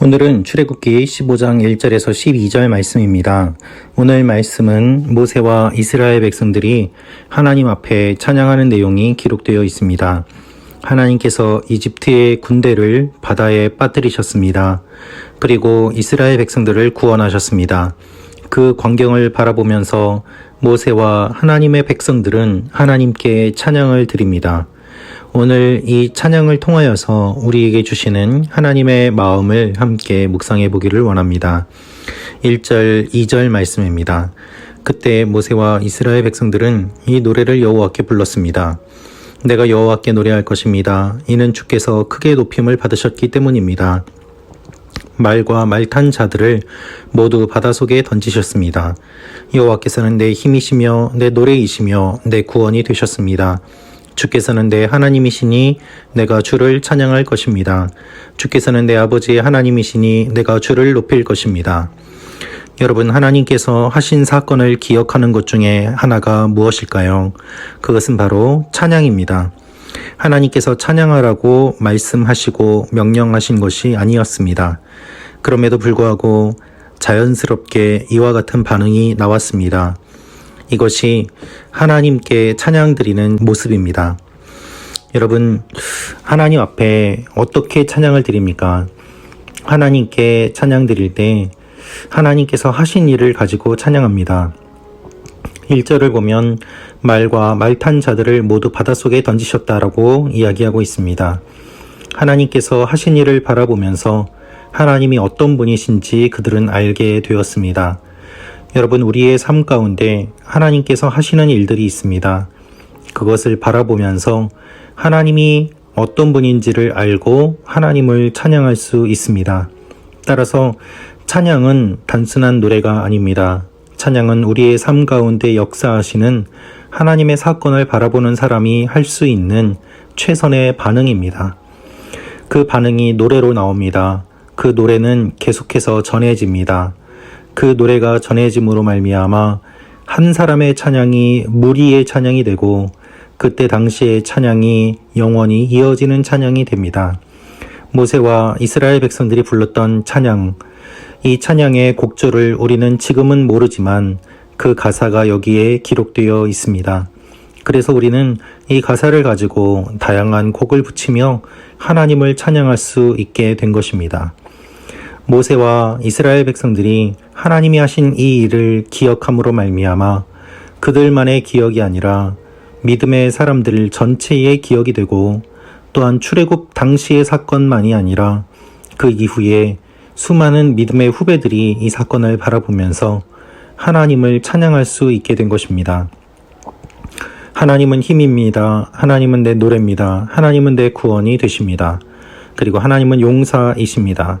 오늘은 출애굽기 15장 1절에서 12절 말씀입니다. 오늘 말씀은 모세와 이스라엘 백성들이 하나님 앞에 찬양하는 내용이 기록되어 있습니다. 하나님께서 이집트의 군대를 바다에 빠뜨리셨습니다. 그리고 이스라엘 백성들을 구원하셨습니다. 그 광경을 바라보면서 모세와 하나님의 백성들은 하나님께 찬양을 드립니다. 오늘 이 찬양을 통하여서 우리에게 주시는 하나님의 마음을 함께 묵상해 보기를 원합니다. 1절, 2절 말씀입니다. 그때 모세와 이스라엘 백성들은 이 노래를 여호와께 불렀습니다. 내가 여호와께 노래할 것입니다. 이는 주께서 크게 높임을 받으셨기 때문입니다. 말과 말 탄 자들을 모두 바다속에 던지셨습니다. 여호와께서는 내 힘이시며 내 노래이시며 내 구원이 되셨습니다. 주께서는 내 하나님이시니 내가 주를 찬양할 것입니다. 주께서는 내 아버지의 하나님이시니 내가 주를 높일 것입니다. 여러분, 하나님께서 하신 사건을 기억하는 것 중에 하나가 무엇일까요? 그것은 바로 찬양입니다. 하나님께서 찬양하라고 말씀하시고 명령하신 것이 아니었습니다. 그럼에도 불구하고 자연스럽게 이와 같은 반응이 나왔습니다. 이것이 하나님께 찬양 드리는 모습입니다. 여러분, 하나님 앞에 어떻게 찬양을 드립니까? 하나님께 찬양 드릴 때 하나님께서 하신 일을 가지고 찬양합니다. 1절을 보면 말과 말 탄 자들을 모두 바닷속에 던지셨다라고 이야기하고 있습니다. 하나님께서 하신 일을 바라보면서 하나님이 어떤 분이신지 그들은 알게 되었습니다. 여러분, 우리의 삶 가운데 하나님께서 하시는 일들이 있습니다. 그것을 바라보면서 하나님이 어떤 분인지를 알고 하나님을 찬양할 수 있습니다. 따라서 찬양은 단순한 노래가 아닙니다. 찬양은 우리의 삶 가운데 역사하시는 하나님의 사건을 바라보는 사람이 할 수 있는 최선의 반응입니다. 그 반응이 노래로 나옵니다. 그 노래는 계속해서 전해집니다. 그 노래가 전해짐으로 말미암아 한 사람의 찬양이 무리의 찬양이 되고 그때 당시의 찬양이 영원히 이어지는 찬양이 됩니다. 모세와 이스라엘 백성들이 불렀던 찬양, 이 찬양의 곡조를 우리는 지금은 모르지만 그 가사가 여기에 기록되어 있습니다. 그래서 우리는 이 가사를 가지고 다양한 곡을 붙이며 하나님을 찬양할 수 있게 된 것입니다. 모세와 이스라엘 백성들이 하나님이 하신 이 일을 기억함으로 말미암아 그들만의 기억이 아니라 믿음의 사람들 전체의 기억이 되고, 또한 출애굽 당시의 사건만이 아니라 그 이후에 수많은 믿음의 후배들이 이 사건을 바라보면서 하나님을 찬양할 수 있게 된 것입니다. 하나님은 힘입니다. 하나님은 내 노래입니다. 하나님은 내 구원이 되십니다. 그리고 하나님은 용사이십니다.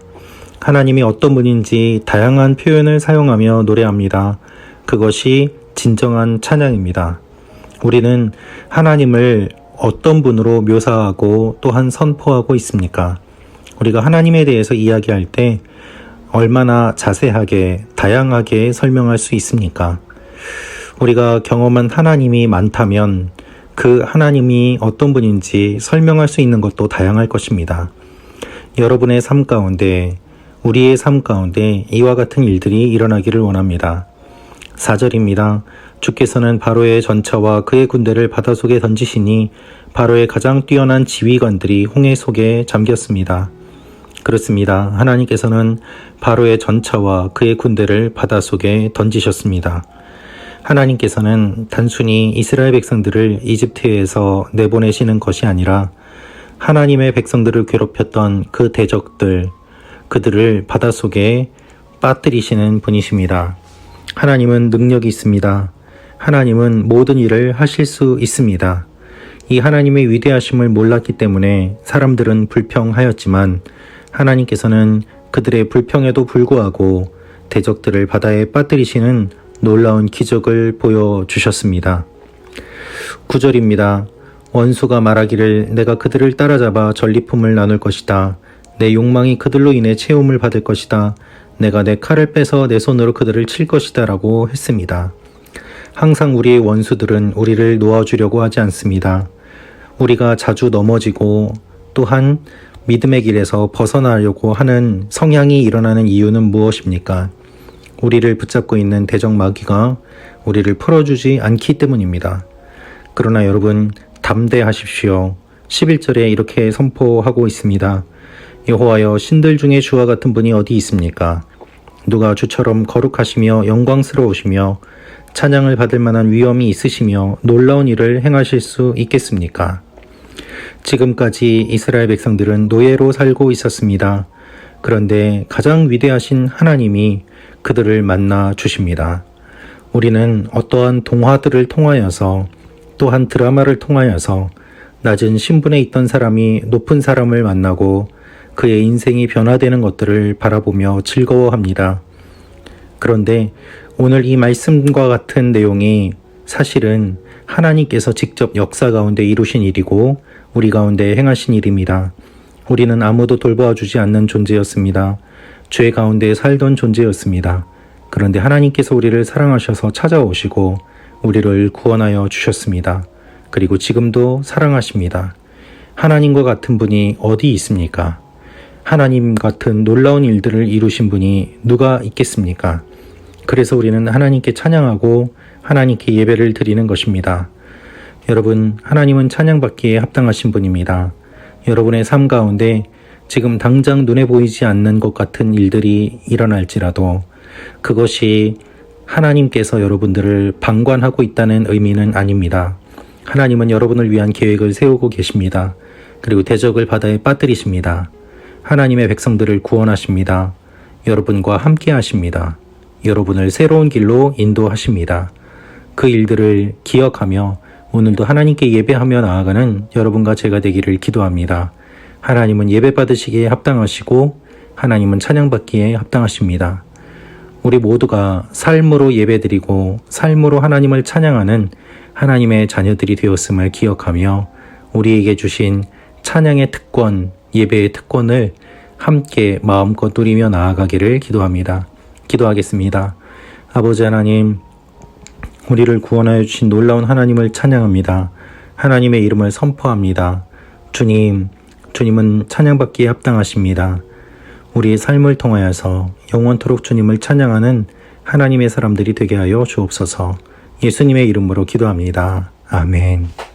하나님이 어떤 분인지 다양한 표현을 사용하며 노래합니다. 그것이 진정한 찬양입니다. 우리는 하나님을 어떤 분으로 묘사하고 또한 선포하고 있습니까? 우리가 하나님에 대해서 이야기할 때 얼마나 자세하게, 다양하게 설명할 수 있습니까? 우리가 경험한 하나님이 많다면 그 하나님이 어떤 분인지 설명할 수 있는 것도 다양할 것입니다. 여러분의 삶 가운데, 우리의 삶 가운데 이와 같은 일들이 일어나기를 원합니다. 4절입니다. 주께서는 바로의 전차와 그의 군대를 바닷속에 던지시니 바로의 가장 뛰어난 지휘관들이 홍해 속에 잠겼습니다. 그렇습니다. 하나님께서는 바로의 전차와 그의 군대를 바닷속에 던지셨습니다. 하나님께서는 단순히 이스라엘 백성들을 이집트에서 내보내시는 것이 아니라 하나님의 백성들을 괴롭혔던 그 대적들, 그들을 바닷속에 빠뜨리시는 분이십니다. 하나님은 능력이 있습니다. 하나님은 모든 일을 하실 수 있습니다. 이 하나님의 위대하심을 몰랐기 때문에 사람들은 불평하였지만 하나님께서는 그들의 불평에도 불구하고 대적들을 바다에 빠뜨리시는 놀라운 기적을 보여주셨습니다. 9절입니다. 원수가 말하기를 내가 그들을 따라잡아 전리품을 나눌 것이다. 내 욕망이 그들로 인해 채움을 받을 것이다. 내가 내 칼을 빼서 내 손으로 그들을 칠 것이다 라고 했습니다. 항상 우리의 원수들은 우리를 놓아주려고 하지 않습니다. 우리가 자주 넘어지고 또한 믿음의 길에서 벗어나려고 하는 성향이 일어나는 이유는 무엇입니까? 우리를 붙잡고 있는 대적 마귀가 우리를 풀어주지 않기 때문입니다. 그러나 여러분, 담대하십시오. 11절에 이렇게 선포하고 있습니다. 여호와여, 신들 중에 주와 같은 분이 어디 있습니까? 누가 주처럼 거룩하시며 영광스러우시며 찬양을 받을 만한 위엄이 있으시며 놀라운 일을 행하실 수 있겠습니까? 지금까지 이스라엘 백성들은 노예로 살고 있었습니다. 그런데 가장 위대하신 하나님이 그들을 만나 주십니다. 우리는 어떠한 동화들을 통하여서 또한 드라마를 통하여서 낮은 신분에 있던 사람이 높은 사람을 만나고 그의 인생이 변화되는 것들을 바라보며 즐거워합니다. 그런데 오늘 이 말씀과 같은 내용이 사실은 하나님께서 직접 역사 가운데 이루신 일이고 우리 가운데 행하신 일입니다. 우리는 아무도 돌보아주지 않는 존재였습니다. 죄 가운데 살던 존재였습니다. 그런데 하나님께서 우리를 사랑하셔서 찾아오시고 우리를 구원하여 주셨습니다. 그리고 지금도 사랑하십니다. 하나님과 같은 분이 어디 있습니까? 하나님 같은 놀라운 일들을 이루신 분이 누가 있겠습니까? 그래서 우리는 하나님께 찬양하고 하나님께 예배를 드리는 것입니다. 여러분, 하나님은 찬양받기에 합당하신 분입니다. 여러분의 삶 가운데 지금 당장 눈에 보이지 않는 것 같은 일들이 일어날지라도 그것이 하나님께서 여러분들을 방관하고 있다는 의미는 아닙니다. 하나님은 여러분을 위한 계획을 세우고 계십니다. 그리고 대적을 바다에 빠뜨리십니다. 하나님의 백성들을 구원하십니다. 여러분과 함께 하십니다. 여러분을 새로운 길로 인도하십니다. 그 일들을 기억하며 오늘도 하나님께 예배하며 나아가는 여러분과 제가 되기를 기도합니다. 하나님은 예배 받으시기에 합당하시고 하나님은 찬양받기에 합당하십니다. 우리 모두가 삶으로 예배드리고 삶으로 하나님을 찬양하는 하나님의 자녀들이 되었음을 기억하며 우리에게 주신 찬양의 특권, 예배의 특권을 함께 마음껏 누리며 나아가기를 기도합니다. 기도하겠습니다. 아버지 하나님, 우리를 구원하여 주신 놀라운 하나님을 찬양합니다. 하나님의 이름을 선포합니다. 주님은 찬양받기에 합당하십니다. 우리의 삶을 통하여서 영원토록 주님을 찬양하는 하나님의 사람들이 되게 하여 주옵소서. 예수님의 이름으로 기도합니다. 아멘.